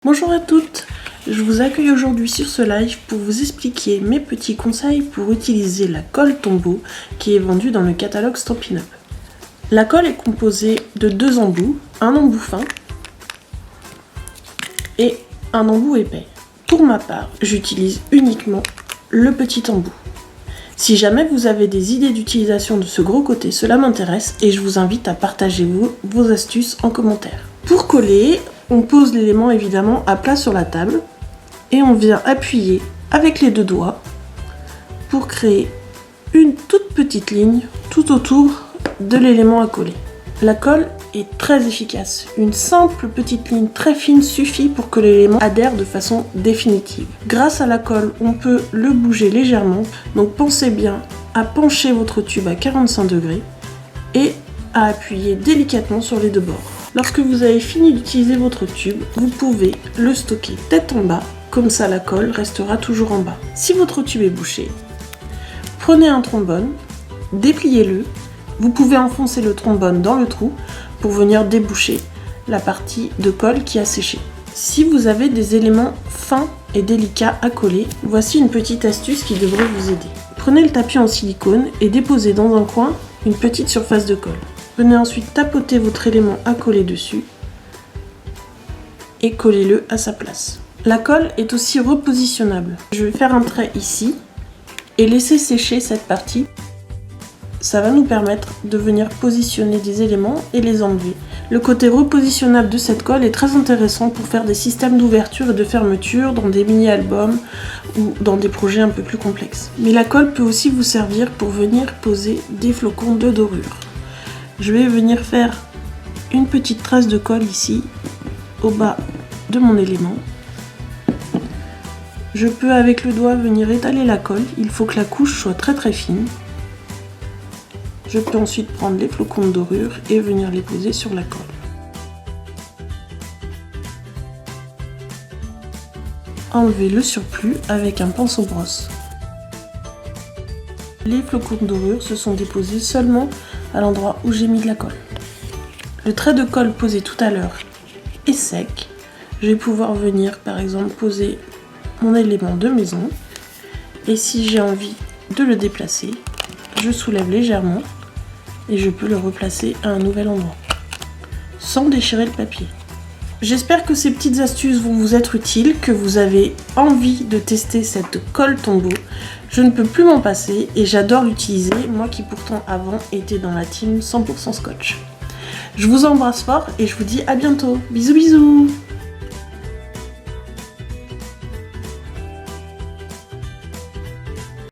Bonjour à toutes, je vous accueille aujourd'hui sur ce live pour vous expliquer mes petits conseils pour utiliser la colle Tombow qui est vendue dans le catalogue Stampin' Up. La colle est composée de deux embouts, un embout fin et un embout épais. Pour ma part, j'utilise uniquement le petit embout. Si jamais vous avez des idées d'utilisation de ce gros côté, cela m'intéresse et je vous invite à partager vos astuces en commentaire. Pour coller, on pose l'élément évidemment à plat sur la table et on vient appuyer avec les deux doigts pour créer une toute petite ligne tout autour de l'élément à coller. La colle est très efficace. Une simple petite ligne très fine suffit pour que l'élément adhère de façon définitive. Grâce à la colle, on peut le bouger légèrement, donc pensez bien à pencher votre tube à 45 degrés et à appuyer délicatement sur les deux bords. Lorsque vous avez fini d'utiliser votre tube, vous pouvez le stocker tête en bas, comme ça la colle restera toujours en bas. Si votre tube est bouché, prenez un trombone, dépliez-le, vous pouvez enfoncer le trombone dans le trou pour venir déboucher la partie de colle qui a séché. Si vous avez des éléments fins et délicats à coller, voici une petite astuce qui devrait vous aider. Prenez le tapis en silicone et déposez dans un coin une petite surface de colle. Venez ensuite tapoter votre élément à coller dessus et collez-le à sa place. La colle est aussi repositionnable. Je vais faire un trait ici et laisser sécher cette partie. Ça va nous permettre de venir positionner des éléments et les enlever. Le côté repositionnable de cette colle est très intéressant pour faire des systèmes d'ouverture et de fermeture dans des mini-albums ou dans des projets un peu plus complexes. Mais la colle peut aussi vous servir pour venir poser des flocons de dorure. Je vais venir faire une petite trace de colle ici, au bas de mon élément. Je peux avec le doigt venir étaler la colle, il faut que la couche soit très fine. Je peux ensuite prendre les flocons de dorure et venir les poser sur la colle. Enlever le surplus avec un pinceau brosse. Les flocons de dorure se sont déposés seulement à l'endroit où j'ai mis de la colle. Le trait de colle posé tout à l'heure est sec. Je vais pouvoir venir par exemple poser mon élément de maison et si j'ai envie de le déplacer, je soulève légèrement et je peux le replacer à un nouvel endroit sans déchirer le papier. J'espère que ces petites astuces vont vous être utiles, que vous avez envie de tester cette colle Tombow. Je ne peux plus m'en passer et j'adore l'utiliser, moi qui pourtant avant était dans la team 100% scotch. Je vous embrasse fort et je vous dis à bientôt. Bisous bisous.